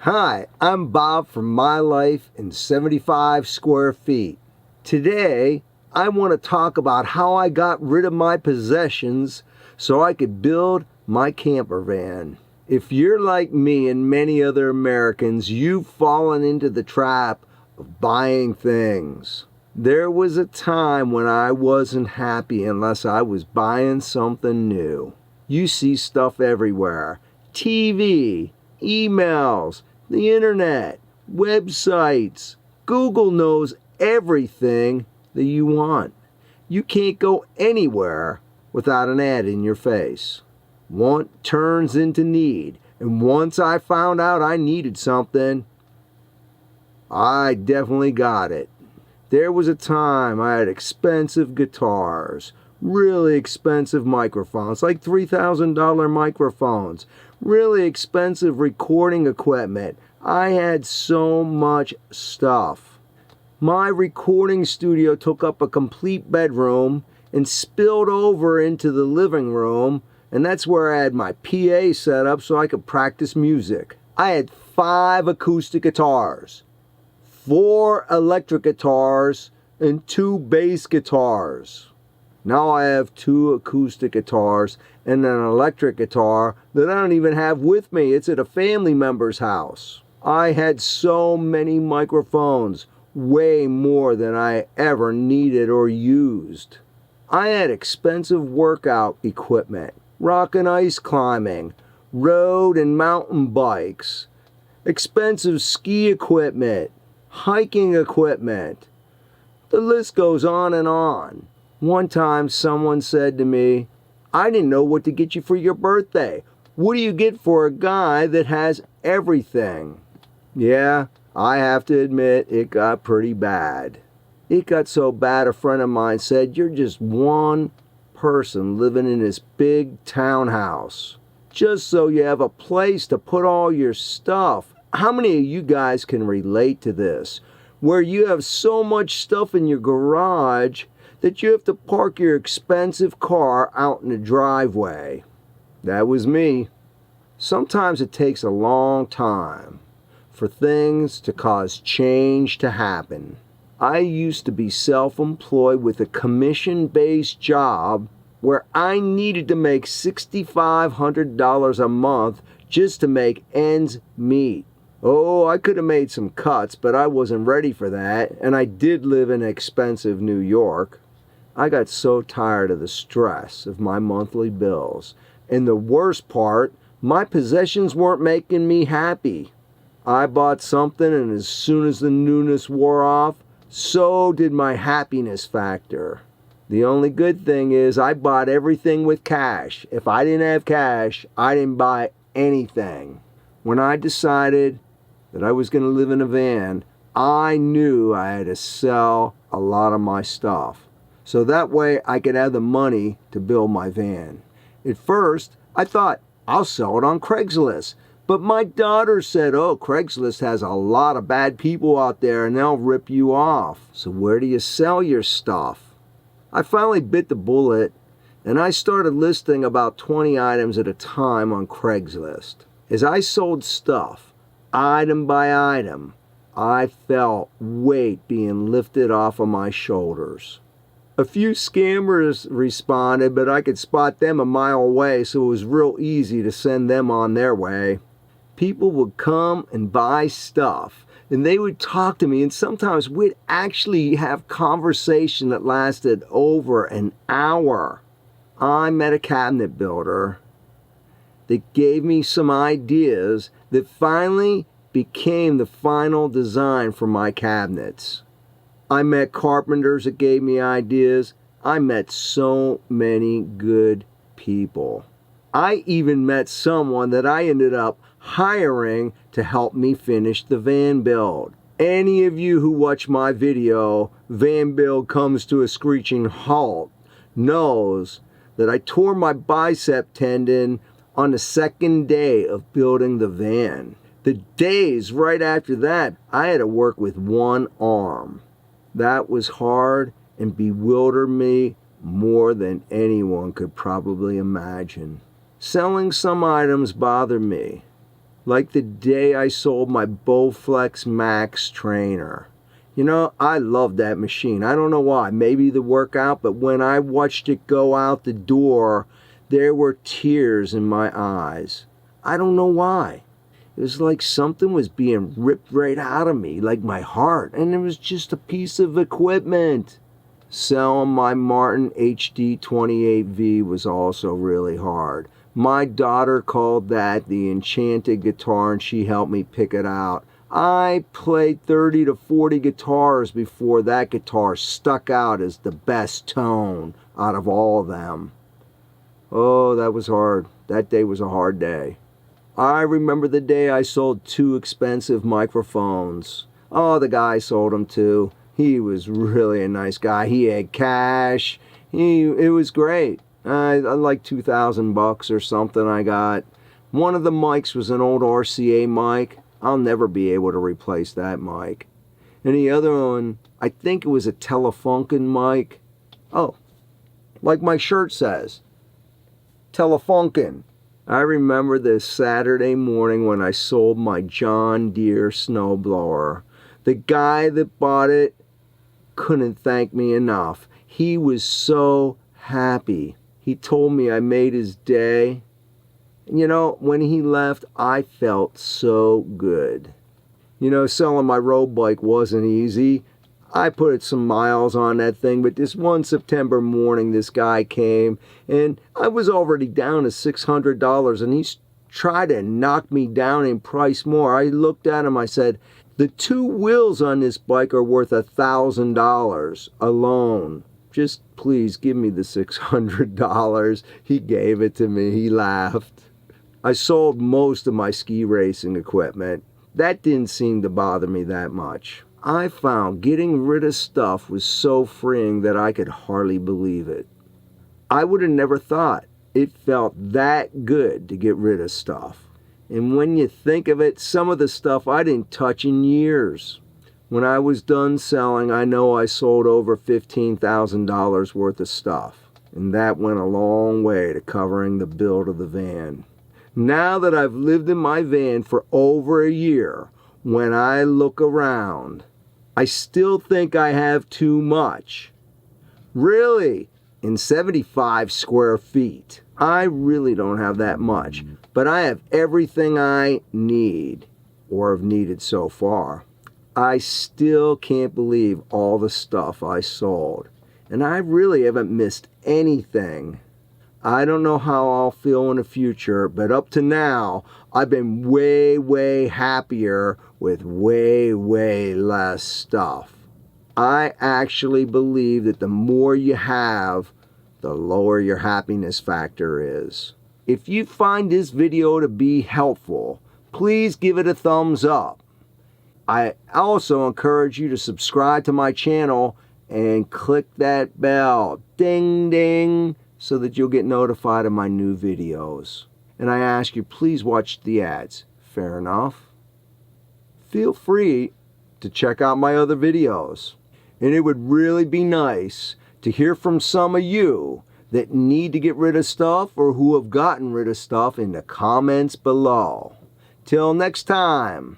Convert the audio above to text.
Hi, I'm Bob from My Life in 75 Square Feet. Today, I want to talk about how I got rid of my possessions so I could build my camper van. If you're like me and many other Americans, you've fallen into the trap of buying things. There was a time when I wasn't happy unless I was buying something new. You see stuff everywhere. TV, emails, the internet, websites. Google knows everything that you want. You can't go anywhere without an ad in your face. Want turns into need, and once I found out I needed something, I definitely got it. There was a time I had expensive guitars, really expensive microphones, like $3,000 microphones, really expensive recording equipment. I had so much stuff. My recording studio took up a complete bedroom and spilled over into the living room, and that's where I had my PA set up so I could practice music. I had 5 acoustic guitars, 4 electric guitars, and 2 bass guitars. Now I have 2 acoustic guitars and an electric guitar that I don't even have with me. It's at a family member's house. I had so many microphones, way more than I ever needed or used. I had expensive workout equipment, rock and ice climbing, road and mountain bikes, expensive ski equipment, hiking equipment. The list goes on and on. One time someone said to me, "I didn't know what to get you for your birthday. What do you get for a guy that has everything?" Yeah, I have to admit it got pretty bad. It got so bad a friend of mine said, "You're just one person living in this big townhouse, just so you have a place to put all your stuff." How many of you guys can relate to this, where you have so much stuff in your garage that you have to park your expensive car out in the driveway? That was me. Sometimes it takes a long time for things to cause change to happen. I used to be self-employed with a commission-based job where I needed to make $6,500 a month just to make ends meet. Oh, I could have made some cuts, but I wasn't ready for that, and I did live in expensive New York. I got so tired of the stress of my monthly bills, and the worst part, my possessions weren't making me happy. I bought something, and as soon as the newness wore off, so did my happiness factor. The only good thing is I bought everything with cash. If I didn't have cash, I didn't buy anything. When I decided that I was going to live in a van, I knew I had to sell a lot of my stuff, so that way I could have the money to build my van. At first, I thought, I'll sell it on Craigslist. But my daughter said, "Oh, Craigslist has a lot of bad people out there and they'll rip you off. So where do you sell your stuff?" I finally bit the bullet and I started listing about 20 items at a time on Craigslist. As I sold stuff, item by item, I felt weight being lifted off of my shoulders. A few scammers responded, but I could spot them a mile away, so it was real easy to send them on their way. People would come and buy stuff, and they would talk to me, and sometimes we'd actually have conversation that lasted over an hour. I met a cabinet builder that gave me some ideas that finally became the final design for my cabinets. I met carpenters that gave me ideas. I met so many good people. I even met someone that I ended up hiring to help me finish the van build. Any of you who watch my video, Van Build Comes to a Screeching Halt, knows that I tore my bicep tendon on the second day of building the van. The days right after that, I had to work with one arm. That was hard and bewildered me more than anyone could probably imagine. Selling some items bothered me. Like the day I sold my Bowflex Max trainer. You know, I love that machine. I don't know why. Maybe the workout, but when I watched it go out the door, there were tears in my eyes. I don't know why. It was like something was being ripped right out of me, like my heart, and it was just a piece of equipment. Selling my Martin HD28V was also really hard. My daughter called that the enchanted guitar, and she helped me pick it out. I played 30 to 40 guitars before that guitar stuck out as the best tone out of all of them. Oh, that was hard. That day was a hard day. I remember the day I sold 2 expensive microphones. Oh, the guy I sold them to, he was really a nice guy. He had cash. It was great. I like $2,000 or something I got. One of the mics was an old RCA mic. I'll never be able to replace that mic. And the other one, I think it was a Telefunken mic. Oh, like my shirt says, Telefunken. I remember this Saturday morning when I sold my John Deere snowblower. The guy that bought it couldn't thank me enough. He was so happy. He told me I made his day. You know, when he left, I felt so good. You know, selling my road bike wasn't easy. I put some miles on that thing, but this one September morning, this guy came, and I was already down to $600, and he tried to knock me down in price more. I looked at him, I said, the 2 wheels on this bike are worth $1,000 alone. Just please give me the $600. He gave it to me. He laughed. I sold most of my ski racing equipment. That didn't seem to bother me that much. I found getting rid of stuff was so freeing that I could hardly believe it. I would have never thought it felt that good to get rid of stuff. And when you think of it, some of the stuff I didn't touch in years. When I was done selling, I know I sold over $15,000 worth of stuff. And that went a long way to covering the build of the van. Now that I've lived in my van for over a year, when I look around, I still think I have too much. Really, in 75 square feet, I really don't have that much, but I have everything I need, or have needed so far. I still can't believe all the stuff I sold, and I really haven't missed anything. I don't know how I'll feel in the future, but up to now, I've been way happier with way less stuff. I actually believe that the more you have, the lower your happiness factor is. If you find this video to be helpful, please give it a thumbs up. I also encourage you to subscribe to my channel and click that bell, ding ding, so that you'll get notified of my new videos. And I ask you, please watch the ads. Fair enough? Feel free to check out my other videos. And it would really be nice to hear from some of you that need to get rid of stuff or who have gotten rid of stuff in the comments below. Till next time.